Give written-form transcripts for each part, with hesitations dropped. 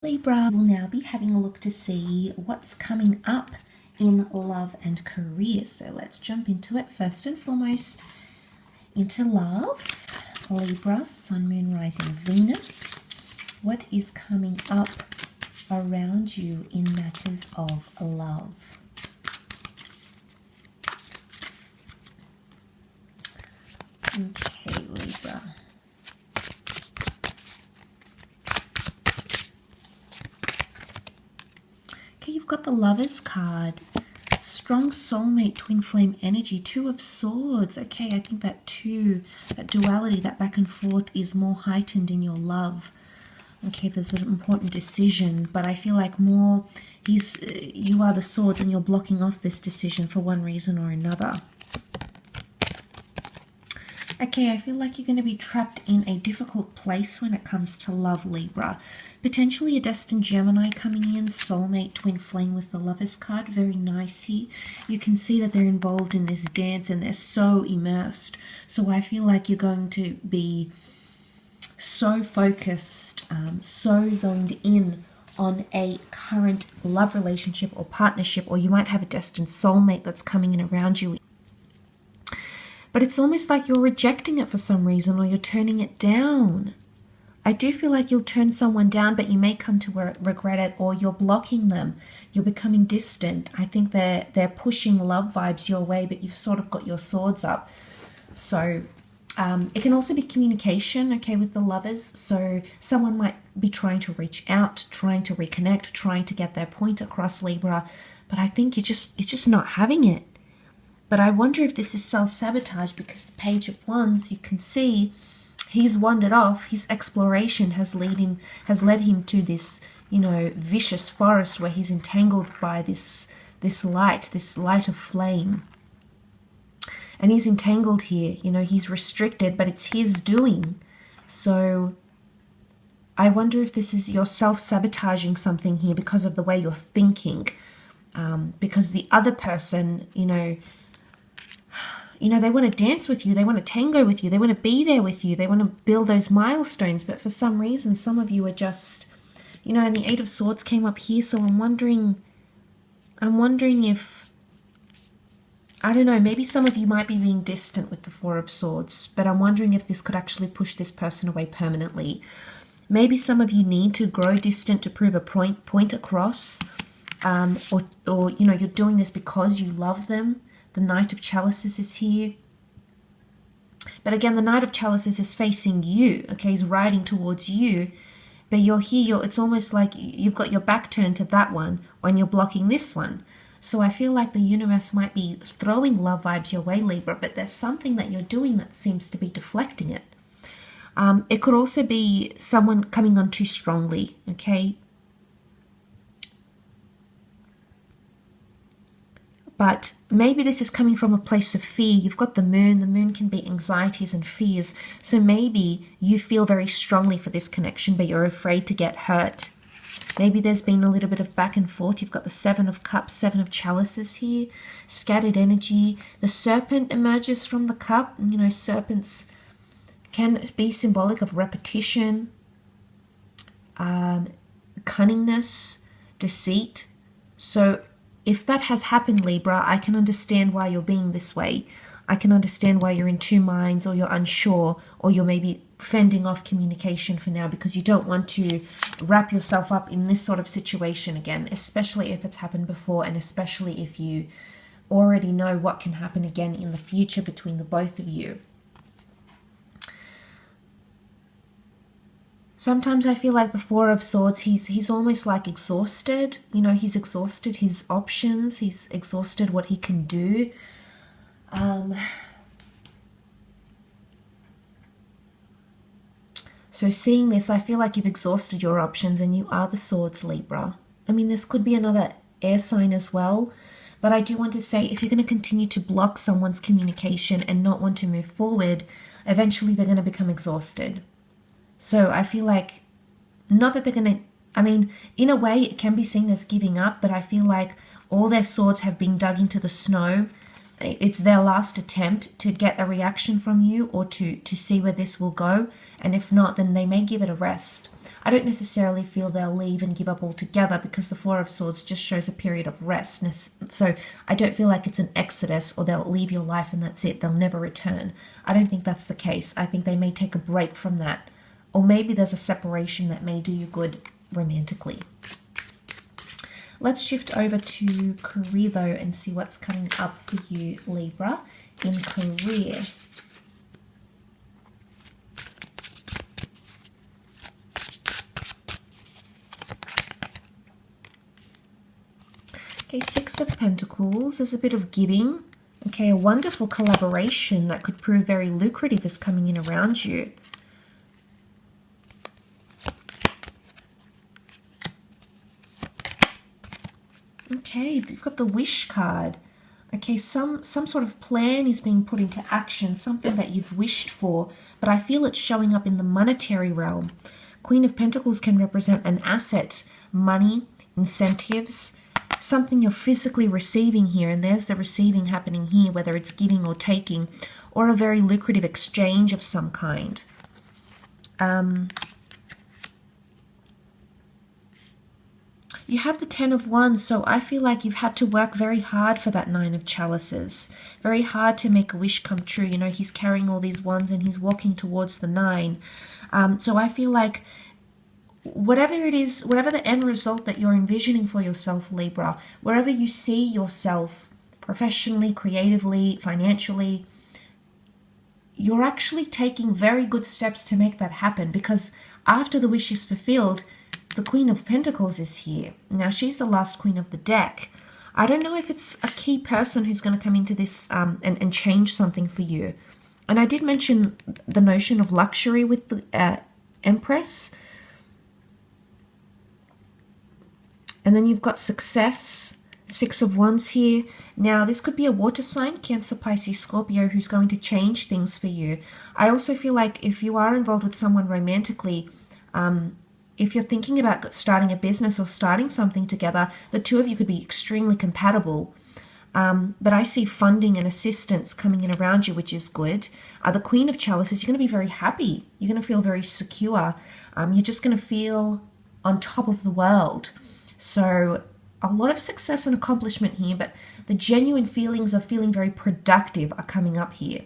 Libra will now be having a look to see what's coming up in love and career. So let's jump into it. First and foremost, into love. Libra, Sun, Moon, Rising, Venus. What is coming up around you in matters of love? Okay, Libra. Okay, you've got the Lovers card. Strong soulmate, twin flame energy, Two of Swords. Okay, I think that duality, that back and forth is more heightened in your love. Okay, there's an important decision, but I feel like more you are the Swords and you're blocking off this decision for one reason or another. Okay, I feel like you're going to be trapped in a difficult place when it comes to love, Libra. Potentially a destined Gemini coming in, soulmate, twin flame with the Lovers card. Very nice here. You can see that they're involved in this dance and they're so immersed. So I feel like you're going to be so focused, so zoned in on a current love relationship or partnership, or you might have a destined soulmate that's coming in around you. But it's almost like you're rejecting it for some reason, or you're turning it down. I do feel like you'll turn someone down, but you may come to regret it, or you're blocking them. You're becoming distant. I think they're pushing love vibes your way, but you've sort of got your swords up. So it can also be communication, okay, with the Lovers. So someone might be trying to reach out, trying to reconnect, trying to get their point across, Libra. But I think you're just not having it. But I wonder if this is self-sabotage, because the Page of Wands, you can see he's wandered off. His exploration has led him to this, vicious forest where he's entangled by this light of flame. And he's entangled here, he's restricted, but it's his doing. So I wonder if this is you're self-sabotaging something here because of the way you're thinking. Because the other person, they want to dance with you, they want to tango with you, they want to be there with you, they want to build those milestones, but for some reason, some of you are just, and the Eight of Swords came up here, so I'm wondering if, I don't know, maybe some of you might be being distant with the Four of Swords, but I'm wondering if this could actually push this person away permanently. Maybe some of you need to grow distant to prove a point across, or you're doing this because you love them. The Knight of Chalices is here. But again, the Knight of Chalices is facing you, okay? He's riding towards you. But you're here, it's almost like you've got your back turned to that one when you're blocking this one. So I feel like the universe might be throwing love vibes your way, Libra, but there's something that you're doing that seems to be deflecting it. It could also be someone coming on too strongly, okay? But maybe this is coming from a place of fear. You've got the Moon. The Moon can be anxieties and fears. So maybe you feel very strongly for this connection, but you're afraid to get hurt. Maybe there's been a little bit of back and forth. You've got the Seven of Cups, Seven of Chalices here. Scattered energy. The Serpent emerges from the cup. Serpents can be symbolic of repetition, cunningness, deceit. So if that has happened, Libra, I can understand why you're being this way. I can understand why you're in two minds, or you're unsure, or you're maybe fending off communication for now because you don't want to wrap yourself up in this sort of situation again, especially if it's happened before, and especially if you already know what can happen again in the future between the both of you. Sometimes I feel like the Four of Swords, he's almost like exhausted. He's exhausted his options. He's exhausted what he can do. So seeing this, I feel like you've exhausted your options and you are the Swords, Libra. I mean, this could be another air sign as well. But I do want to say, if you're going to continue to block someone's communication and not want to move forward, eventually they're going to become exhausted. So I feel like, not that they're going to, I mean, in a way it can be seen as giving up, but I feel like all their swords have been dug into the snow. It's their last attempt to get a reaction from you, or to see where this will go. And if not, then they may give it a rest. I don't necessarily feel they'll leave and give up altogether, because the Four of Swords just shows a period of rest. So I don't feel like it's an exodus or they'll leave your life and that's it, they'll never return. I don't think that's the case. I think they may take a break from that, or maybe there's a separation that may do you good romantically. Let's shift over to career though and see what's coming up for you, Libra, in career. Okay, Six of Pentacles. There's a bit of giving. Okay, a wonderful collaboration that could prove very lucrative is coming in around you. Okay, you've got the Wish card. Okay, some sort of plan is being put into action, something that you've wished for, but I feel it's showing up in the monetary realm. Queen of Pentacles can represent an asset, money, incentives, something you're physically receiving here, and there's the receiving happening here, whether it's giving or taking, or a very lucrative exchange of some kind. You have the Ten of Wands, so I feel like you've had to work very hard for that Nine of Chalices. Very hard to make a wish come true. You know, he's carrying all these wands and he's walking towards the Nine. So I feel like whatever it is, whatever the end result that you're envisioning for yourself, Libra, wherever you see yourself professionally, creatively, financially, you're actually taking very good steps to make that happen, because after the wish is fulfilled, the Queen of Pentacles is here. Now, she's the last queen of the deck. I don't know if it's a key person who's going to come into this and change something for you. And I did mention the notion of luxury with the Empress. And then you've got success, Six of Wands here. Now, this could be a water sign, Cancer, Pisces, Scorpio, who's going to change things for you. I also feel like if you are involved with someone romantically, if you're thinking about starting a business or starting something together, the two of you could be extremely compatible. But I see funding and assistance coming in around you, which is good. The Queen of Chalices, you're going to be very happy. You're going to feel very secure. You're just going to feel on top of the world. So a lot of success and accomplishment here, but the genuine feelings of feeling very productive are coming up here.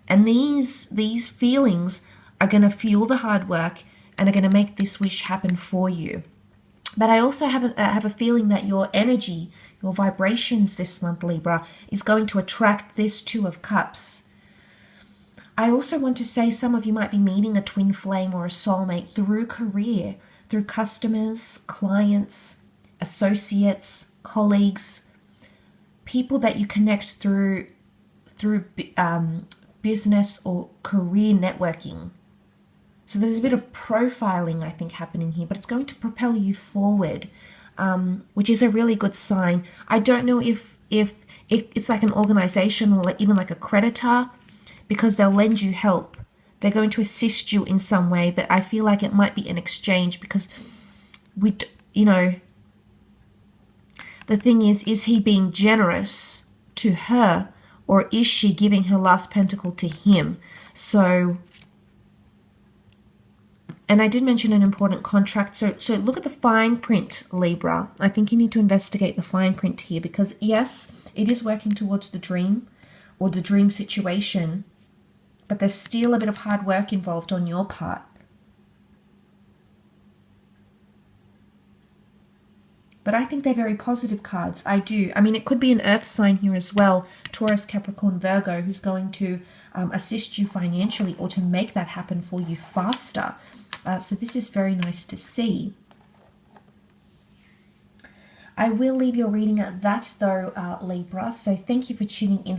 And these feelings are going to fuel the hard work and are going to make this wish happen for you. But I also have a feeling that your energy, your vibrations this month, Libra, is going to attract this Two of Cups. I also want to say some of you might be meeting a twin flame or a soulmate through career, through customers, clients, associates, colleagues, people that you connect through business or career networking. So there's a bit of profiling, I think, happening here, but it's going to propel you forward, which is a really good sign. I don't know if it's like an organization or even like a creditor, because they'll lend you help. They're going to assist you in some way, but I feel like it might be an exchange, because the thing is he being generous to her, or is she giving her last pentacle to him? So, and I did mention an important contract. So look at the fine print, Libra. I think you need to investigate the fine print here, because yes, it is working towards the dream or the dream situation, but there's still a bit of hard work involved on your part. But I think they're very positive cards. I do. I mean, it could be an earth sign here as well, Taurus, Capricorn, Virgo, who's going to assist you financially or to make that happen for you faster. So this is very nice to see. I will leave your reading at that though, Libra. So thank you for tuning in